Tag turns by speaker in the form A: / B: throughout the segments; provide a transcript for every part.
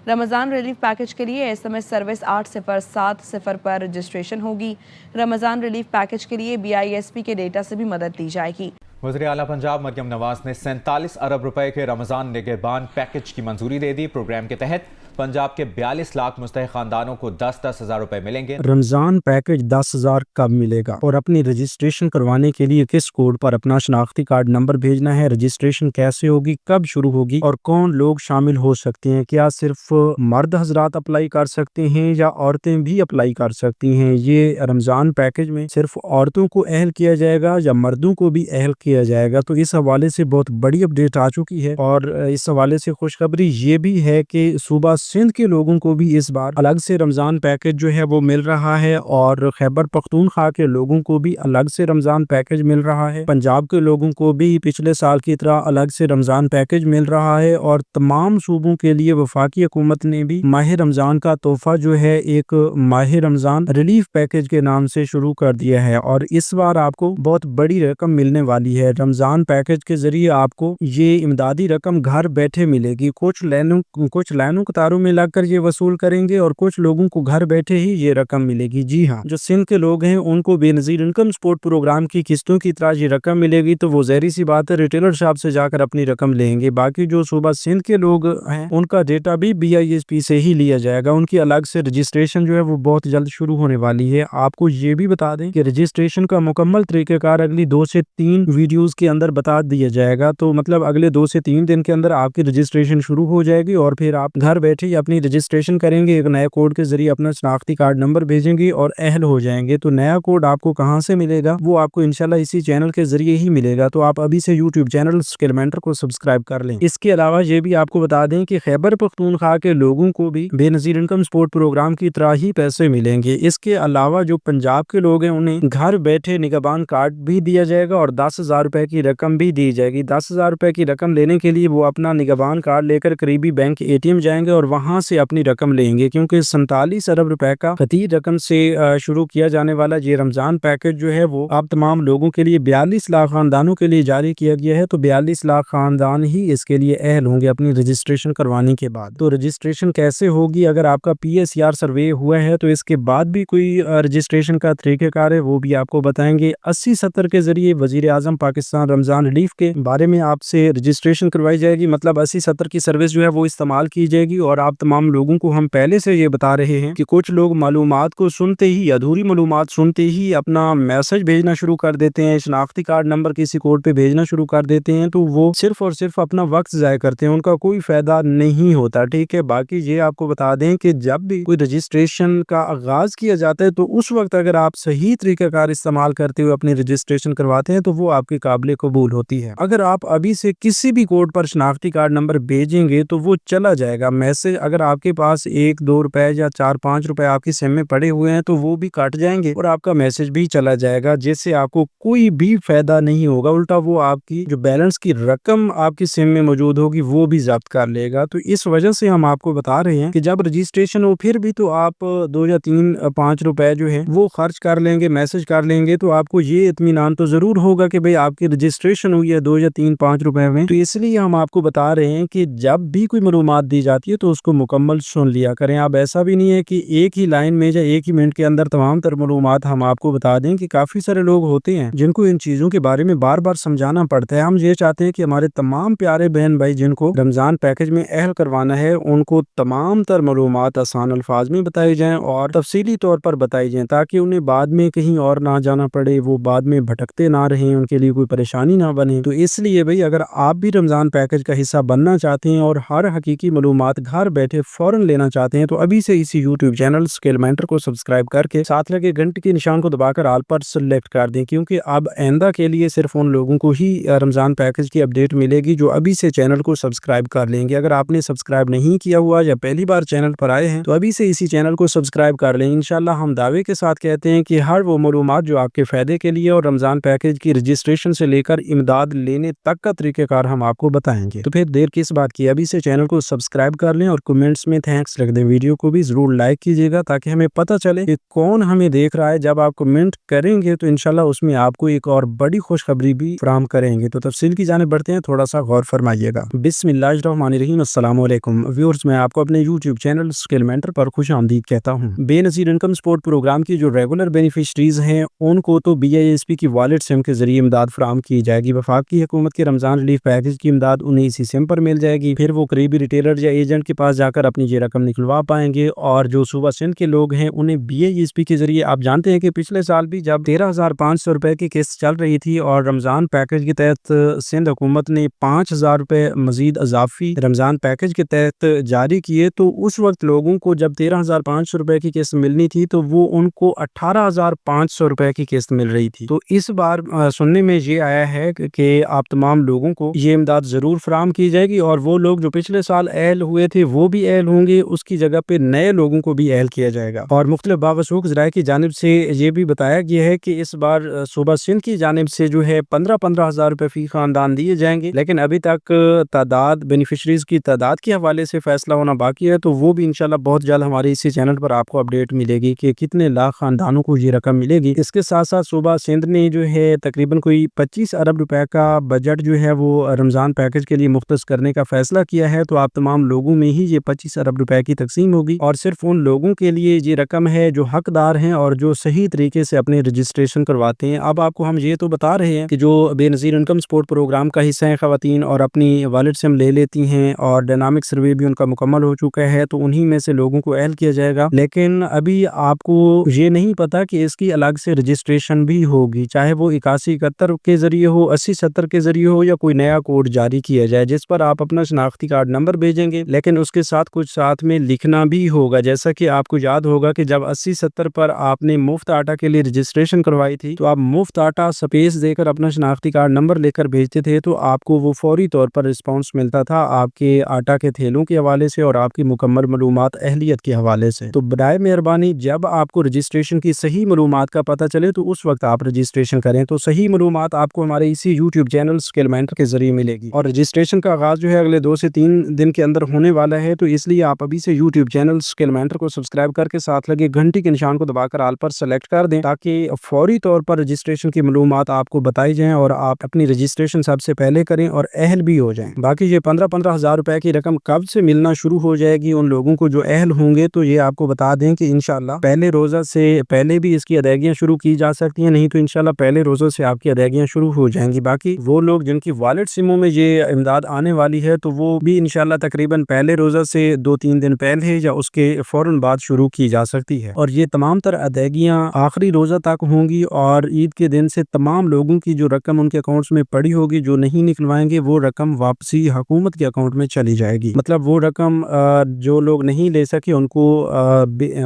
A: رمضان relief package کے لیے SMS service 8070 پر registration ہوگی۔ رمضان ریلیف پیکج کے لیے BISP کے ڈیٹا سے بھی مدد دی جائے گی۔
B: وزیر اعلیٰ پنجاب مریم نواز نے 47 ارب روپے کے رمضان نگہبان پیکج کی منظوری دے دی۔ پروگرام کے تحت پنجاب کے 42 لاکھ مستحق خاندانوں کو 10-10 ہزار روپے ملیں گے۔
C: رمضان پیکج 10,000 کب ملے گا اور اپنی رجسٹریشن کروانے کے لیے کس کوڈ پر اپنا شناختی کارڈ نمبر بھیجنا ہے، رجسٹریشن کیسے ہوگی، کب شروع ہوگی اور کون لوگ شامل ہو سکتے ہیں، کیا صرف مرد حضرات اپلائی کر سکتے ہیں یا عورتیں بھی اپلائی کر سکتی ہیں؟ یہ رمضان پیکج میں صرف عورتوں کو اہل کیا جائے گا یا مردوں کو بھی اہل کیا جائے گا؟ تو اس حوالے سے بہت بڑی اپڈیٹ آ چکی ہے اور اس حوالے سے خوشخبری یہ بھی ہے کہ صوبہ سندھ کے لوگوں کو بھی اس بار الگ سے رمضان پیکج جو ہے وہ مل رہا ہے اور خیبر پختونخوا کے لوگوں کو بھی الگ سے رمضان پیکج مل رہا ہے۔ پنجاب کے لوگوں کو بھی پچھلے سال کی طرح الگ سے رمضان پیکج مل رہا ہے اور تمام صوبوں کے لیے وفاقی حکومت نے بھی ماہ رمضان کا تحفہ جو ہے ایک ماہ رمضان ریلیف پیکج کے نام سے شروع کر دیا ہے اور اس بار آپ کو بہت بڑی رقم ملنے والی ہے۔ رمضان پیکج کے ذریعے آپ کو یہ امدادی رقم گھر بیٹھے ملے گی۔ کچھ لائنوں قطاروں میں لگ کر یہ وصول کریں گے اور کچھ لوگوں کو گھر بیٹھے ہی یہ رقم ملے گی۔ جی ہاں، جو سندھ کے لوگ ہیں ان کو بے نظیر انکم سپورٹ پروگرام کی قسطوں کی طرح یہ رقم ملے گی، تو وہ ظاہری سی بات ہے ریٹیلر شاپ سے جا کر اپنی رقم لیں گے۔ باقی جو صوبہ سندھ کے لوگ ہیں ان کا ڈیٹا بھی BISP سے ہی لیا جائے گا۔ ان کی الگ سے رجسٹریشن جو ہے وہ بہت جلد شروع ہونے والی ہے۔ آپ کو یہ بھی بتا دیں کہ رجسٹریشن کا مکمل طریقہ کار اگلی 2 سے 3 ویڈیوز کے اندر بتا دیا جائے گا، تو مطلب اگلے 2 سے 3 دن کے اندر آپ کی رجسٹریشن شروع ہو جائے گی اور پھر آپ گھر بیٹھے ہی اپنی رجسٹریشن کریں گے، ایک نئے کوڈ کے ذریعے اپنا شناختی کارڈ نمبر بھیجیں گے اور اہل ہو جائیں گے۔ تو نیا کوڈ آپ کو کہاں سے ملے گا؟ وہ آپ کو انشاءاللہ اسی چینل کے ذریعے ہی ملے گا، تو آپ ابھی سے YouTube چینل سکل مینٹر کو سبسکرائب کر لیں۔ اس کے علاوہ یہ بھی آپ کو بتا دیں کہ خیبر پختونخوا کے لوگوں کو بھی بے نظیر انکم سپورٹ پروگرام کی طرح ہی پیسے ملیں گے۔ اس کے علاوہ جو پنجاب کے لوگ ہیں انہیں گھر بیٹھے نگہبان کارڈ بھی دیا جائے گا اور 10,000 روپے کی رقم بھی دی جائے گی۔ 10,000 روپے کی رقم لینے کے لیے وہ اپنا نگہبان کارڈ لے کر قریبی بینک ATM جائیں گے اور وہاں سے اپنی رقم لیں گے، کیونکہ 47 ارب روپے کا خطیر رقم سے شروع کیا جانے والا یہ رمضان پیکج جو ہے وہ اب تمام لوگوں کے لیے 42 لاکھ خاندانوں کے لیے جاری کیا گیا ہے، تو 42 لاکھ خاندان ہی اس کے لیے اہل ہوں گے اپنی رجسٹریشن کروانے کے بعد۔ تو رجسٹریشن کیسے ہوگی؟ اگر آپ کا PSR سروے ہوا ہے تو اس کے بعد بھی کوئی رجسٹریشن کا طریقہ کار ہے، وہ بھی آپ کو بتائیں گے۔ 80-70 کے ذریعے وزیر اعظم پاکستان رمضان ریلیف کے بارے میں آپ سے رجسٹریشن کروائی جائے گی، مطلب 80-70 کی سروس جو ہے وہ استعمال کی جائے گی اور آپ تمام لوگوں کو ہم پہلے سے یہ بتا رہے ہیں کہ کچھ لوگ معلومات کو سنتے ہی، ادھوری معلومات سنتے ہی اپنا میسج بھیجنا شروع کر دیتے ہیں، شناختی کارڈ نمبر کسی کوڈ پہ بھیجنا شروع کر دیتے ہیں، تو وہ صرف اور صرف اپنا وقت ضائع کرتے ہیں، ان کا کوئی فائدہ نہیں ہوتا، ٹھیک ہے۔ باقی یہ آپ کو بتا دیں کہ جب بھی کوئی رجسٹریشن کا آغاز کیا جاتا ہے تو اس وقت اگر آپ صحیح طریقہ کار استعمال کرتے ہوئے اپنی رجسٹریشن کرواتے ہیں تو وہ آپ کے قابل قبول ہوتی ہے۔ اگر آپ ابھی سے کسی بھی کوڈ پر شناختی کارڈ نمبر بھیجیں گے تو وہ چلا جائے گا میسج، اگر آپ کے پاس 1-2 روپے یا 4-5 روپے آپ کی سم میں پڑے ہوئے ہیں تو وہ بھی کٹ جائیں گے اور آپ کا میسج بھی چلا جائے گا، جس سے آپ کو کوئی بھی فائدہ نہیں ہوگا، الٹا وہ آپ کی جو بیلنس کی رقم آپ کی سم میں موجود ہوگی وہ بھی ضبط کر لے گا۔ تو اس وجہ سے ہم آپ کو بتا رہے ہیں کہ جب رجسٹریشن ہو پھر بھی تو آپ 2 یا 3-5 روپے جو ہے وہ خرچ کر لیں گے، میسج کر لیں گے، تو آپ کو یہ اطمینان تو ضرور ہوگا کہ بھئی آپ کی رجسٹریشن ہوئی ہے 2 یا 3-5 روپے میں۔ تو اس لیے ہم آپ کو بتا رہے ہیں کہ جب بھی کوئی معلومات دی جاتی ہے تو اس کو مکمل سن لیا کریں۔ اب ایسا بھی نہیں ہے کہ ایک ہی لائن میں یا ایک ہی منٹ کے اندر تمام تر معلومات ہم آپ کو بتا دیں، کہ کافی سارے لوگ ہوتے ہیں جن کو ان چیزوں کے بارے میں بار بار سمجھانا پڑتا ہے۔ ہم یہ چاہتے ہیں کہ ہمارے تمام پیارے بہن بھائی جن کو رمضان پیکج میں اہل کروانا ہے ان کو تمام تر معلومات آسان الفاظ میں بتائی جائیں اور تفصیلی طور پر بتائی جائیں، تاکہ انہیں بعد میں کہیں اور نہ جانا پڑے، وہ بعد میں بھٹکتے نہ رہیں، ان کے لیے کوئی پریشانی نہ بنے۔ تو اس لیے بھئی اگر آپ بھی رمضان پیکج کا حصہ بننا چاہتے ہیں اور ہر حقیقی معلومات گھر بیٹھے فوراً لینا چاہتے ہیں تو ابھی سے اسی YouTube چینل سکل مینٹر کو سبسکرائب کر کے ساتھ لگے گھنٹی کے نشان کو دبا کر آل پر سلیکٹ کر دیں، کیونکہ اب آئندہ کے لیے صرف ان لوگوں کو ہی رمضان پیکج کی اپڈیٹ ملے گی جو ابھی سے چینل کو سبسکرائب کر لیں گے۔ اگر آپ نے سبسکرائب نہیں کیا ہوا یا پہلی بار چینل پر آئے ہیں تو ابھی سے اسی چینل کو سبسکرائب کر لیں۔ انشاءاللہ ہم دعوے کے ساتھ کہتے ہیں کہ ہر وہ معلومات جو آپ کے فائدے کے لیے اور رمضان پیکج کی رجسٹریشن رجسٹریشن سے لے کر امداد لینے تک کا طریقہ کار ہم آپ کو بتائیں گے۔ تو پھر دیر کس بات کی، ابھی سے چینل کو سبسکرائب کر لیں اور کمنٹس میں تھینکس لکھ دیں۔ ویڈیو کو بھی ضرور لائک کیجیے گا تاکہ ہمیں پتہ چلے کہ کون ہمیں دیکھ رہا ہے۔ جب آپ کمنٹ کریں گے تو انشاءاللہ اس میں آپ کو ایک اور بڑی خوشخبری بھی فراہم کریں گے۔ تو تفصیل کی جانب بڑھتے ہیں، تھوڑا سا غور فرمائیے گا۔ بسم اللہ الرحمن الرحیم۔ السلام علیکم ویورز، میں آپ کو اپنے یوٹیوب چینل اسکل مینٹر پر خوش آمدید کہتا ہوں۔ بے نظیر انکم سپورٹ پروگرام کی جو ریگولر بینیفیشریز ہیں ان کو تو BISP کی والٹ سم کے ذریعے امداد فراہم کی جائے گی۔ وفاقی حکومت کے رمضان ریلیف پیکج کی امداد انہیں اسی سم پر مل جائے گی، پھر وہ قریبی ریٹیلر یا ایجنٹ کے پاس جا کر اپنی یہ رقم نکلوا پائیں گے۔ اور جو صوبہ سندھ کے لوگ ہیں انہیں BISP کے ذریعے، آپ جانتے ہیں کہ پچھلے سال بھی جب 13,500 روپے کی قسط چل رہی تھی اور رمضان پیکج کے تحت سندھ حکومت نے 5,000 روپے مزید اضافی رمضان پیکج کے تحت جاری کیے، تو اس وقت لوگوں کو جب 13,500 روپے کی قسط ملنی تھی تو وہ ان کو 18,500 روپے کی قسط مل رہی تھی۔ تو اس بار سننے میں یہ آیا ہے کہ آپ تمام لوگوں کو یہ امداد ضرور فراہم کی جائے گی، اور وہ لوگ جو پچھلے سال اہل ہوئے تھے وہ بھی اہل ہوں گے، اس کی جگہ پہ نئے لوگوں کو بھی اہل کیا جائے گا۔ اور مختلف باوثوق ذرائع کی جانب سے یہ بھی بتایا گیا ہے کہ اس بار صوبہ سندھ کی جانب سے جو ہے 15,000 روپے فی خاندان دیے جائیں گے، لیکن ابھی تک تعداد بینیفیشریز کی تعداد کے حوالے سے فیصلہ ہونا باقی ہے، تو وہ بھی انشاءاللہ بہت جلد ہمارے اسی چینل پر آپ کو اپڈیٹ ملے گی کہ کتنے لاکھ خاندانوں کو یہ رقم ملے گی۔ اس کے ساتھ ساتھ صوبہ سندھ نے جو ہے تقریباً کوئی 25 ارب روپے کا بجٹ جو ہے وہ رمضان پیکج کے لیے مختص کرنے کا فیصلہ کیا ہے، تو آپ تمام لوگوں میں ہی یہ 25 ارب روپے کی تقسیم ہوگی، اور صرف ان لوگوں کے لیے یہ رقم ہے جو حقدار ہیں اور جو صحیح طریقے سے اپنے رجسٹریشن کرواتے ہیں۔ اب آپ کو ہم یہ تو بتا رہے ہیں کہ جو بے نظیر انکم سپورٹ پروگرام کا حصہ ہیں خواتین اور اپنی والٹ سم لے لیتی ہیں اور ڈائنامک سروے بھی ان کا مکمل ہو چکا ہے، تو انہی میں سے لوگوں کو اہل کیا جائے گا، لیکن ابھی آپ کو یہ نہیں پتا کہ اس کی الگ سے رجسٹریشن بھی ہوگی، چاہے وہ 8171 کے ذریعے ہو، 8070 کے ذریعے ہو، یا کوئی نیا کوڈ جاری کیا جائے جس پر آپ اپنا شناختی کارڈ نمبر بھیجیں گے، لیکن اس کے ساتھ کچھ ساتھ میں لکھنا بھی ہوگا۔ جیسا کہ آپ کو یاد ہوگا کہ جب 8070 پر آپ نے مفت آٹا کے لیے رجسٹریشن کروائی تھی تو آپ مفت آٹا سپیس دے کر اپنا شناختی کارڈ نمبر لے کر بھیجتے تھے، تو آپ کو وہ فوری طور پر رسپانس ملتا تھا آپ کے آٹا کے تھیلوں کے حوالے سے اور آپ کی مکمل معلومات اہلیت کے حوالے سے۔ تو برائے مہربانی جب آپ کو رجسٹریشن کی صحیح معلومات کا پتہ چلے تو اس وقت آپ رجسٹریشن کریں۔ تو صحیح معلومات آپ کو ہمارے اسی یوٹیوب چینل اسکل مینٹر کے ذریعے ملے گی، اور رجسٹریشن کا آغاز جو ہے اگلے 2 سے 3 دن کے اندر ہونے والا ہے، تو اس لیے آپ ابھی سے یوٹیوب چینل اسکل مینٹر کو سبسکرائب کر کے ساتھ لگے گھنٹی کے نشان کو دبا کر آل پر سلیکٹ کر دیں تاکہ فوری طور پر رجسٹریشن کی معلومات آپ کو بتائی جائیں اور آپ اپنی رجسٹریشن سب سے پہلے کریں اور اہل بھی ہو جائیں۔ باقی یہ 15,000 روپے کی رقم کب سے ملنا شروع ہو جائے گی ان لوگوں کو جو اہل ہوں گے، تو یہ آپ کو بتا دیں کہ انشاءاللہ پہلے روزہ سے پہلے بھی اس کی ادائیگیاں شروع کی جا سکتی ہیں، نہیں تو انشاءاللہ پہلے روزہ سے آپ کی ادائیگیاں شروع ہو جائیں گی۔ باقی وہ لوگ جن کی والٹ سموں میں یہ امداد آنے والی ہے تو وہ بھی انشاءاللہ تقریباً پہلے روزہ سے 2-3 دن پہلے یا اس کے فوراً بعد شروع کی جا سکتی ہے، اور یہ تمام تر ادائیگیاں آخری روزہ تک ہوں گی، اور عید کے دن سے تمام لوگوں کی جو رقم ان کے اکاؤنٹس میں پڑی ہوگی جو نہیں نکلوائیں گے وہ رقم واپسی حکومت کے اکاؤنٹ میں چلی جائے گی، مطلب وہ رقم جو لوگ نہیں لے سکے ان کو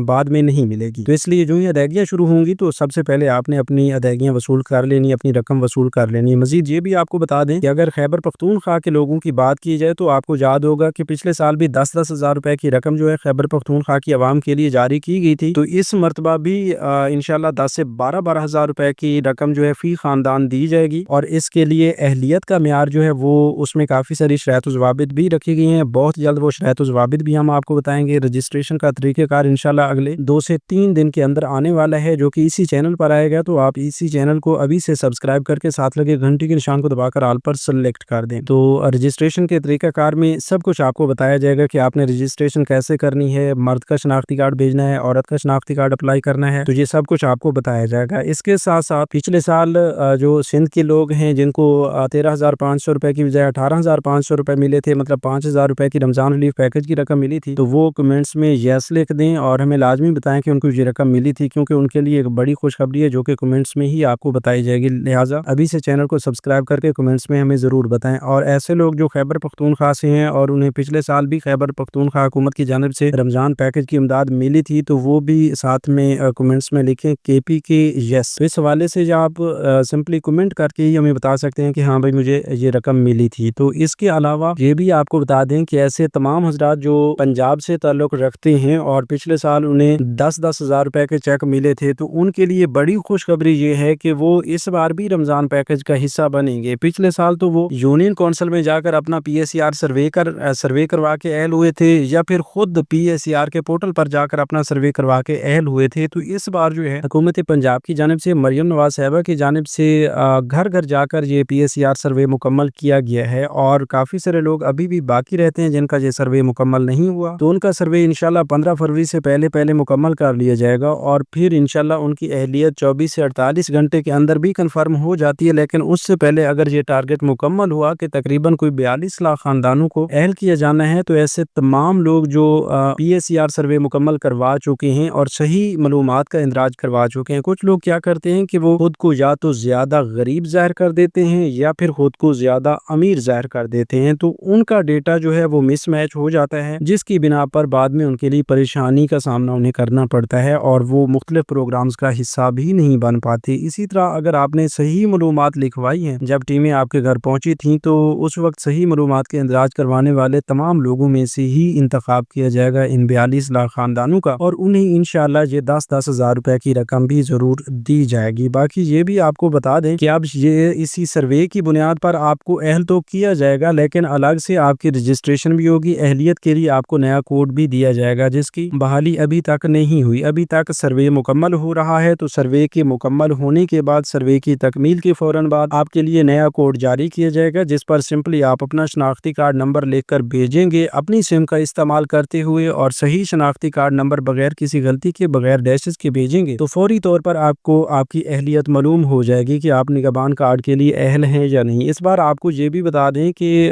C: بعد میں نہیں ملے گی۔ تو اس لیے جو ہی ادائیگیاں شروع ہوں گی تو سب سے پہلے آپ نے اپنی ادائیگیاں وصول کر لینی، اپنی رقم وصول کر لینی۔ مزید یہ بھی آپ کو بتا دیں کہ اگر خیبر پختونخوا کے لوگوں کی بات کی جائے تو آپ کو یاد ہوگا کہ پچھلے سال بھی 10-10 ہزار روپے کی رقم جو ہے خیبر پختونخوا کی عوام کے لیے جاری کی گئی تھی، تو اس مرتبہ بھی انشاءاللہ 10 سے 12 ہزار روپے کی رقم جو ہے فی خاندان دی جائے گی، اور اس کے لیے اہلیت کا معیار جو ہے وہ اس میں کافی ساری شرائط و ضوابط بھی رکھی گئی ہیں۔ بہت جلد وہ شرائط و ضوابط بھی ہم آپ کو بتائیں گے۔ رجسٹریشن کا طریقہ کار انشاءاللہ اگلے 2 سے 3 دن کے اندر آنے والا ہے، جو کہ اسی چینل پر آئے گا، تو آپ اسی چینل کو ابھی سے سبسکرائب کر کے ساتھ لگے گھنٹی کے نشان کو دبا کر آل پر سلیکٹ کر دیں۔ تو رجسٹریشن کے طریقہ کار میں سب کچھ آپ کو بتایا جائے گا کہ آپ نے رجسٹریشن کیسے کرنی ہے، مرد کا شناختی کارڈ بھیجنا ہے، عورت کا شناختی کارڈ اپلائی کرنا ہے، تو یہ سب کچھ آپ کو بتایا جائے گا۔ اس کے ساتھ ساتھ پچھلے سال جو سندھ کے لوگ ہیں جن کو 13,500 روپے کی بجائے 18,500 روپے ملے تھے، مطلب 5,000 روپے کی رمضان ریلیف پیکج کی رقم ملی تھی، تو وہ کمنٹس میں یس لکھ دیں اور ہمیں لازمی بتائیں کہ ان کو یہ رقم ملی تھی، کیونکہ ان کے لیے ایک بڑی خوشخبری ہے جو کہ کمنٹس میں ہی آپ کو بتائی جائے گی۔ لہٰذا ابھی سے چینل کو سبسکرائب کر کے کمنٹس میں ہمیں ضرور بتائیں۔ اور ایسے لوگ جو خیبر پختونخوا سے ہیں اور انہیں پچھلے سال بھی خیبر پختونخوا حکومت کی جانب سے رمضان پیکج کی امداد ملی تھی، تو وہ بھی ساتھ میں کمنٹس میں لکھیں KP کے یس۔ تو اس حوالے سے آپ سمپلی کمنٹ کر کے ہی ہمیں بتا سکتے ہیں کہ ہاں بھائی مجھے یہ رقم ملی تھی۔ تو اس کے علاوہ یہ بھی آپ کو بتا دیں کہ ایسے تمام حضرات جو پنجاب سے تعلق رکھتے ہیں اور پچھلے سال انہیں 10-10 ہزار روپے کے چیک ملے تھے، تو ان کے لیے بڑی خوشخبری یہ ہے کہ وہ اس بار بھی रमज़ान पैकेज का हिस्सा बनेंगे। पिछले साल तो वो यूनियन काउंसिल में जाकर अपना PSER सर्वे करवा के अहल हुए थे, या फिर खुद PSER के पोर्टल पर जाकर अपना सर्वे करवा के अहल हुए थे। तो इस बार जो है हुकूमत पंजाब की जानिब से, मरियम नवाज साहिबा की जानिब से घर घर जाकर ये PSER सर्वे मुकम्मल किया गया है, और काफ़ी सारे लोग अभी भी बाकी रहते हैं जिनका ये सर्वे मुकम्मल नहीं हुआ। तो उनका सर्वे इंशाल्लाह 15 फरवरी से पहले मुकम्मल कर लिया जाएगा, और फिर इंशाल्लाह उनकी अहलियत 24 से 48 घंटे के अंदर भी कंफर्म हो जाती है। लेकिन उससे पहले अगर ये टारगेट मुकम्मल हुआ कि तकरीबन कोई 42 लाख खानदानों को अहल किया जाना है, तो ऐसे तमाम लोग जो PSER सर्वे मुकम्मल करवा चुके हैं और सही मालूमात का इंदराज करवा चुके हैं, कुछ लोग क्या करते हैं कि वो खुद को या तो ज्यादा गरीब जाहिर कर देते हैं या फिर खुद को ज्यादा अमीर जाहिर कर देते हैं। तो उनका डेटा जो है वो मिसमैच हो जाता है, जिसकी बिना पर बाद में उनके लिए परेशानी का सामना उन्हें करना पड़ता है और वो मुख्तलिफ प्रोग्राम्स का हिस्सा भी नहीं बन पाते। इसी तरह अगर आपने सही मालूमात लिखवाई हैं, जब टीमें आपके घर पहुंची थी, तो उस वक्त सही मालूमात के इंदराज करवाने वाले तमाम लोगों में से ही इंतखाब किया जाएगा इन 42 लाख खानदानों का, और उन्हें इंशाल्लाह ये 10-10 हज़ार रुपए की रकम भी जरूर दी जाएगी। बाकी ये भी आपको बता दें कि अब ये इसी सर्वे की बुनियाद पर आपको अहल तो किया जाएगा, लेकिन अलग से आपकी रजिस्ट्रेशन भी होगी। अहलियत के लिए आपको नया कोड भी दिया जाएगा, जिसकी बहाली अभी तक नहीं हुई। अभी तक सर्वे मुकम्मल हो रहा है, तो सर्वे के मुकम्मल होने के बाद, सर्वे की तकमील के फौरन बाद आपके लिए नया कोड जारी किया जाएगा, जिस पर सिंपली आप अपना शनाख्ती कार्ड नंबर लिखकर भेजेंगे अपनी सिम का इस्तेमाल करते हुए, और सही शनाख्ती कार्ड नंबर बगैर किसी गलती के, बगैर डैशेस के भेजेंगे, तो फौरी तौर पर आपको आपकी अहलियत मालूम हो जाएगी कि आप निगहबान कार्ड के लिए अहल हैं या नहीं। इस बार आपको ये भी बता दें कि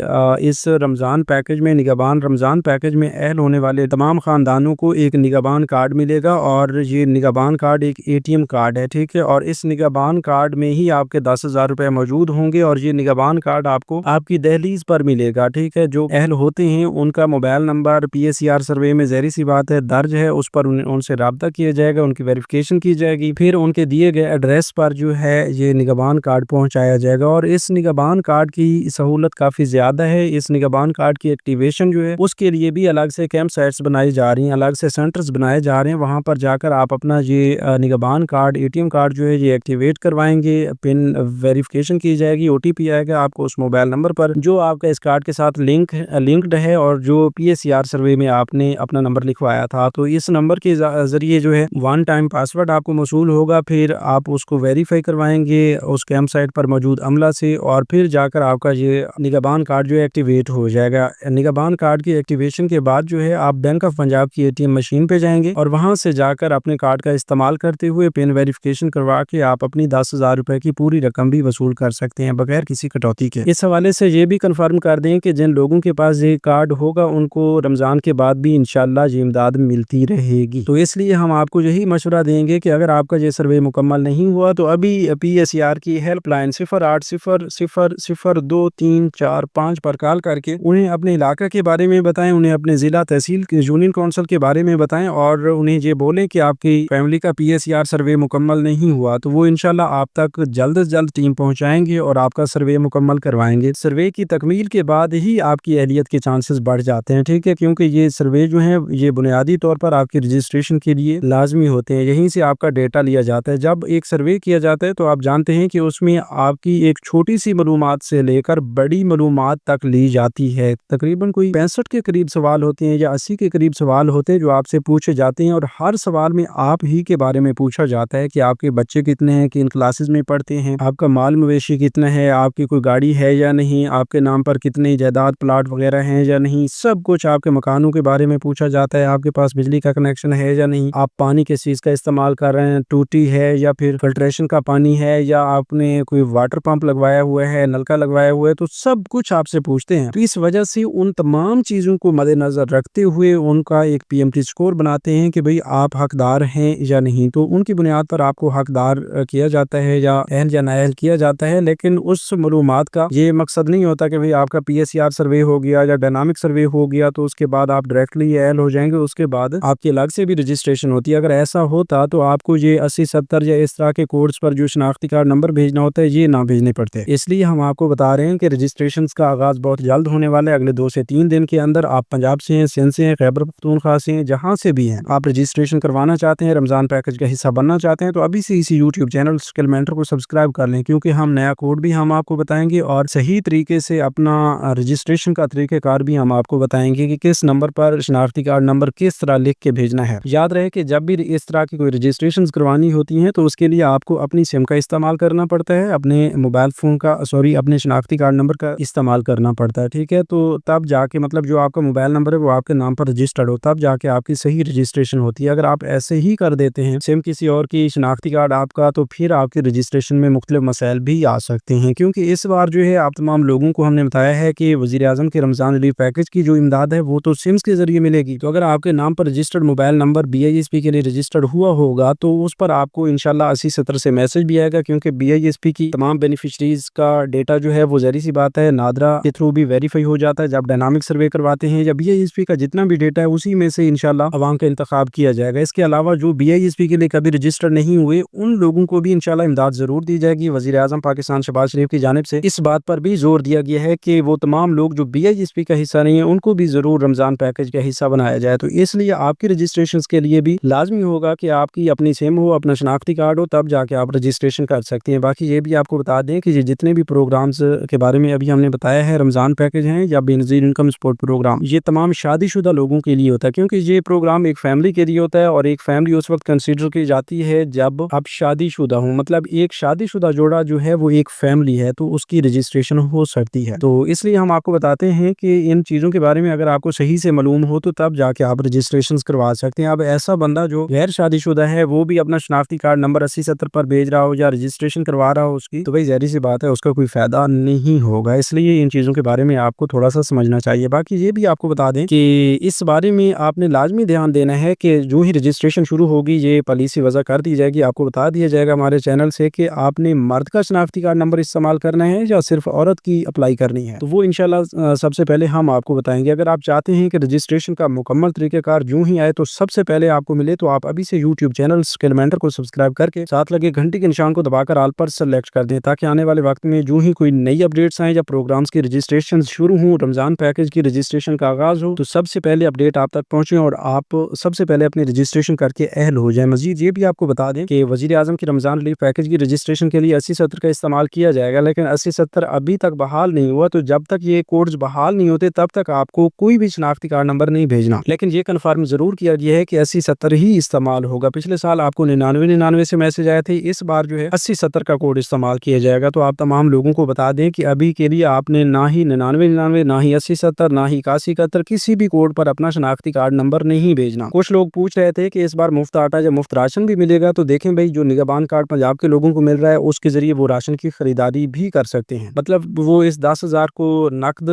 C: इस रमज़ान पैकेज में, रमज़ान पैकेज में अहल होने वाले तमाम खानदानों को एक निगहबान कार्ड मिलेगा, और ये निगहबान कार्ड एक ATM कार्ड है, ठीक है। और इस निगहबान कार्ड में ही आपके 10,000 रुपए मौजूद होंगे, और ये निगहबान कार्ड आपको आपकी दहलीज पर मिलेगा, ठीक है। जो अहल होते हैं उनका मोबाइल नंबर PSER सर्वे में ज़ाहिर सी बात है दर्ज है, उस पर उनसे राब्ता किया जाएगा, उनकी वेरिफिकेशन की जाएगी, फिर उनके दिए गए एड्रेस पर जो है ये निगहबान कार्ड पहुंचाया जाएगा। और इस निगहबान कार्ड की सहूलत काफ़ी ज़्यादा है। इस निगहबान कार्ड की एक्टिवेशन जो है उसके लिए भी अलग से कैंप साइट्स बनाई जा रही हैं, अलग से सेंटर्स बनाए जा रहे हैं। वहाँ पर जाकर आप अपना ये निगहबान कार्ड, ATM कार्ड जो है ये एक्टिवेट करवाएंगे, पिन वेरिफिकेशन की जाएगी, OTP आएगा आपको उस मोबाइल नंबर पर जो आपका इस कार्ड के साथ लिंक्ड है, और जो PSER सर्वे में आपने अपना नंबर लिखवाया था। तो इस नंबर के जरिए जो है 1 टाइम पासवर्ड आपको मौसूल होगा, फिर आप उसको वेरीफाई करवाएंगे उस कैंप साइट पर मौजूद अमला से, और फिर जाकर आपका ये निगहबान कार्ड जो है एक्टिवेट हो जाएगा। निगहबान कार्ड की एक्टिवेशन के बाद जो है आप बैंक ऑफ पंजाब की ATM मशीन पे जाएंगे, और वहां से जाकर अपने कार्ड का इस्तेमाल करते हुए पिन वेरिफिकेशन करवा के आप अपनी 10,000 रुपए की पूरी रकम भी वसूल कर सकते हैं बगैर किसी कटौती के। इस हवाले से ये भी कंफर्म कर दें कि जिन लोगों के पास ये कार्ड होगा उनको रमजान के बाद भी इंशाल्लाह ये इमदाद मिलती रहेगी। तो इसलिए हम आपको यही मशवरा देंगे कि अगर आपका ये सर्वे मुकम्मल नहीं हुआ तो अभी PSER की हेल्पलाइन 0800023445 पर कॉल करके उन्हें अपने इलाका के बारे में बताएं, उन्हें अपने जिला तहसील यूनियन काउंसिल के बारे में बताएं, और उन्हें ये बोलें कि आपकी फैमिली का PSER सर्वे मुकम्मल नहीं हुआ। तो वो इंशाल्लाह आप तक जल्द से जल्द टीम पहुंचाएंगे और आपका सर्वे मुकम्मल करवाएंगे। सर्वे की तकमील के बाद ही आपकी अहलियत के चांसेस बढ़ जाते हैं, ठीक है, क्योंकि ये सर्वे जो है ये बुनियादी तौर पर आपकी रजिस्ट्रेशन के लिए लाजमी होते हैं, यहीं से आपका डेटा लिया जाता है। जब एक सर्वे किया जाता है तो आप जानते हैं कि उसमें आपकी एक छोटी सी मालूमात से लेकर बड़ी मालूमात तक ली जाती है। तकरीबन कोई 65 के करीब सवाल होते हैं या 80 के करीब सवाल होते हैं जो आपसे पूछे जाते हैं, और हर सवाल में आप ही के बारे में पूछा जाता है कि आपके बच्चे कितने हैं, किन क्लासेस में पढ़ते हैं, आपका माल मवेशी कितना है, आपकी कोई गाड़ी है या नहीं, आपके नाम पर कितने जायदाद प्लाट वगैरह हैं या नहीं, सब कुछ आपके मकानों के बारे में पूछा जाता है, आपके पास बिजली का कनेक्शन है या नहीं, आप पानी किस चीज का इस्तेमाल कर रहे हैं, टूटी है या फिर फिल्ट्रेशन का पानी है, या आपने कोई वाटर पंप लगवाया हुआ है, नलका लगवाया हुआ है, तो सब कुछ आपसे पूछते हैं। तो इस वजह से उन तमाम चीजों को मद्देनजर रखते हुए उनका एक PMT स्कोर बनाते हैं कि भाई आप हकदार हैं या नहीं। तो उनकी बुनियाद पर आपको हकदार किया जाता है या अहल या नाअहल किया जाता है, लेकिन उस मालूमात का ये मकसद नहीं होता कि भाई आपका PSER सर्वे हो गया या डायनामिक सर्वे हो गया तो उसके बाद आप डायरेक्टली अहल हो जाएंगे, उसके बाद आपकी अलग से भी रजिस्ट्रेशन होती है। अगर ऐसा होता तो आपको ये 80-70 या इस तरह के कोड्स पर जो शनाख्ती कार्ड नंबर भेजना होता है ये ना भेजने पड़ते। इसलिए हम आपको बता रहे हैं कि रजिस्ट्रेशन का आगाज बहुत जल्द होने वाला है, अगले 2 से 3 दिन के अंदर। आप पंजाब से हैं, सिंध से हैं, खैबर पख्तूनख्वा से हैं, जहाँ से भी हैं, आप रजिस्ट्रेशन करवाना चाहते हैं, रमजान पैकेज का हिस्सा बनना चाहते हैं, तो अभी से इसी यूट्यूब चैनल स्किल मेंटर को सब्सक्राइब सब्सक्राइब कर लें, क्योंकि हम नया कोड भी हम आपको बताएंगे और सही तरीके से अपना रजिस्ट्रेशन का तरीक़ेकार भी हम आपको बताएंगे कि किस नंबर पर शनाख्ती कार्ड नंबर किस तरह लिख के भेजना है। याद रहे कि जब भी इस तरह की कोई रजिस्ट्रेशन करवानी होती हैं तो उसके लिए आपको अपनी सिम का इस्तेमाल करना पड़ता है, अपने मोबाइल फ़ोन का अपने शनाख्ती कार्ड नंबर का इस्तेमाल करना पड़ता है, ठीक है। तो तब जाके मतलब जो आपका मोबाइल नंबर है वो आपके नाम पर रजिस्टर्ड हो, तब जाके आपकी सही रजिस्ट्रेशन होती है। अगर आप ऐसे ही कर देते हैं सिम किसी और की, शनाख्ती कार्ड आपका, तो फिर आपकी रजिस्ट्रेशन में मुख्तलिफ मसाइल भी आ सकते हैं। क्योंकि इस बार जो है आप तमाम लोगों को हमने बताया है कि वज़ीर-ए-आज़म के रमज़ान रिलीफ पैकेज की जो इमदाद है वो तो सिम्स के ज़रिए मिलेगी। तो अगर आपके नाम पर रजिस्टर्ड मोबाइल नंबर BISP के लिए रजिस्टर्ड हुआ होगा तो उस पर आपको इंशाल्लाह 8070 से मैसेज भी आएगा, क्योंकि BISP की तमाम बेनिफिशरीज का डेटा जो है वो ज़ाहिर सी बात है नादरा के थ्रू भी वेरीफाई हो जाता है। जब डायनामिक सर्वे करवाते हैं या BISP का जितना भी डेटा है उसी में से इंशाल्लाह अवाम का इंतखाब किया जाएगा। इसके अलावा जो BISP के लिए कभी रजिस्टर नहीं हुए उन लोगों को भी इंशाल्लाह इमदाद ज़रूर दी जाएगी। वज़ीर-ए-आज़म पाकिस्तान शहबाज शरीफ की जानिब से इस बात पर भी जोर दिया गया है कि वो तमाम लोग जो BISP का हिस्सा नहीं है उनको भी ज़रूर रमज़ान पैकेज का हिस्सा बनाया जाए। तो इसलिए आपकी रजिस्ट्रेशन के लिए भी लाजमी होगा कि आपकी अपनी सिम हो, अपना शनाख्ती कार्ड हो, तब जाके आप रजिस्ट्रेशन कर सकते हैं। बाकी ये भी आपको बता दें कि ये जितने भी प्रोग्राम्स के बारे में अभी हमने बताया है, रमज़ान पैकेज हैं या बेनज़ीर इनकम सपोर्ट प्रोग्राम, ये तमाम शादीशुदा लोगों के लिए होता है, क्योंकि ये प्रोग्राम एक फैमिली के लिए होता है और एक फैमिली उस वक्त कंसीडर की जाती है जब आप शादीशुदा हो। मतलब एक शादीशुदा जोड़ा जो है वो एक फैमिली है, तो उसकी रजिस्ट्रेशन हो सकती है। तो इसलिए हम आपको बताते हैं कि इन चीज़ों के बारे में अगर आपको सही से मालूम हो तो तब जाके आप रजिस्ट्रेशन करवा सकते हैं। अब ऐसा बंदा जो गैर शादीशुदा है वो भी अपना शनाख्ती कार्ड नंबर 8070 पर भेज रहा हो या रजिस्ट्रेशन करवा रहा हो उसकी, तो भाई ज़ाहिर सी बात है उसका कोई फ़ायदा नहीं होगा। इसलिए इन चीज़ों के बारे में आपको थोड़ा सा समझना चाहिए। बाकी ये भी आपको बता दें कि इस बारे में आपने लाजमी ध्यान देना है कि जो ही रजिस्ट्रेशन शुरू होगी ये पॉलिसी वज़ा कर दी जाएगी, आपको बता दिया जाएगा हमारे चैनल से कि आपने मर्द का शनाख्ती कार्ड नंबर इस्तेमाल करना है या सिर्फ औरत की अप्लाई करनी है। तो वो इंशाल्लाह सबसे पहले हम आपको बताएंगे। अगर आप चाहते हैं कि रजिस्ट्रेशन का मुकम्मल तरीक़ेकार यूं ही आए तो सबसे पहले आपको मिले, तो आप अभी से यूट्यूब चैनल स्किल मेंटर को सब्सक्राइब करके साथ लगे घंटी के निशान को दबाकर ऑल पर सेलेक्ट कर दें, ताकि आने वाले वक्त में जो ही कोई नई अपडेट्स आए या प्रोग्राम्स की रजिस्ट्रेशन शुरू हों, रमज़ान पैकेज की रजिस्ट्रेशन का आगाज़ हो, तो सबसे पहले अपडेट आप तक पहुँचे और आप सबसे पहले अपनी रजिस्ट्रेशन करके अहल हो जाए। मज़ीद ये भी आपको बता दें कि वज़ीर-ए-आज़म की रमज़ान रिलीफ पैकेज की रजिस्ट्रेशन के लिए 8070 का इस्तेमाल किया जाएगा, लेकिन 8070 अभी तक बहाल नहीं हुआ। तो जब तक ये कोड्स बहाल नहीं होते तब तक आपको कोई भी शनाख्ती कार्ड नंबर नहीं भेजना। लेकिन ये कन्फर्म ज़रूर किया गया है कि 8070 ही इस्तेमाल होगा। पिछले साल आपको 9999 से मैसेज आए थे, इस बार जो है 8070 का कोड इस्तेमाल किया जाएगा। तो आप तमाम लोगों को बता दें कि अभी के लिए आपने ना ही 9999, ना ही 8070, ना ही 8171 किसी भी कोड पर अपना शनाख्ती कार्ड नंबर नहीं भेजना। कुछ लोग पूछ रहे थे कि इस बार मुफ्त आटा या मुफ्त राशन भी मिलेगा, तो देखें भाई जो निगहबान कार्ड पंजाब के लोगों को मिल रहा है उसके जरिए वो राशन की खरीदारी भी कर सकते हैं। मतलब वो इस 10,000 को नकद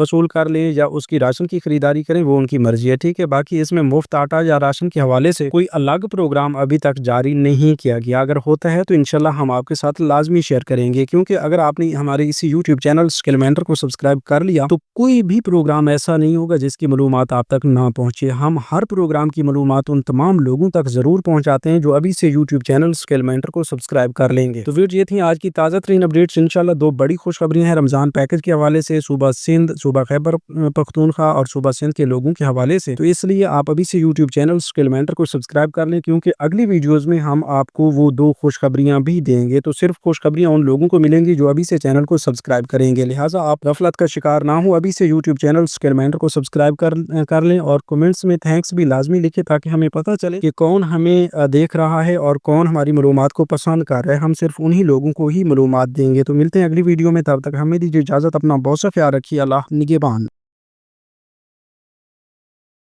C: वसूल कर लें या उसकी राशन की खरीदारी करें, वो उनकी मर्जी है, ठीक है। बाकी इसमें मुफ्त आटा या राशन के हवाले से कोई अलग प्रोग्राम अभी तक जारी नहीं किया गया। अगर होता है तो इंशाल्लाह हम आपके साथ लाजमी शेयर करेंगे, क्योंकि अगर आपने हमारे इसी यूट्यूब चैनल स्किल मेंटर को सब्सक्राइब कर लिया तो कोई भी प्रोग्राम ऐसा नहीं होगा जिसकी मालूमात आप तक ना पहुंचे। हम हर प्रोग्राम की मालूमात उन तमाम लोगों तक जरूर पहुंचाते हैं जो अभी से यूट्यूब चैनल स्किल मेंटर को सब्सक्राइब कर लेंगे। तो ये थी आज की ताज़ा तरीन अपडेट्स। इंशाल्लाह दो बड़ी खुशखबरियां हैं रमजान पैकेज के हवाले से, सूबा सिंध, सूबा खैबर पख्तूनख्वा और सूबा सिंध के लोगों के हवाले से। तो इसलिए आप अभी से यूट्यूब चैनल स्किल मेंटर को सब्सक्राइब कर लें, क्योंकि अगली वीडियोस में हम आपको वो दो खुशखबरियां भी देंगे। तो सिर्फ खुशखबरियां उन लोगों को मिलेंगी जो अभी से चैनल को सब्सक्राइब करेंगे। लिहाजा आप गफलत का शिकार ना हो, अभी से यूट्यूब चैनल स्किल मेंटर को सब्सक्राइब कर लें और कमेंट्स में थैंक्स भी लाजमी लिखें, ताकि हमें पता चले कि कौन हमें देख रहा है और कौन हमारी मालूमात को पसंद कर रहा है। हम सिर्फ उन्हीं लोगों को ही मालूमात देंगे। तो मिलते हैं अगली वीडियो में, तब तक हमें दीजिए इजाजत। अपना बहुत सा ख्याल रखिए। अल्लाह निगहबान।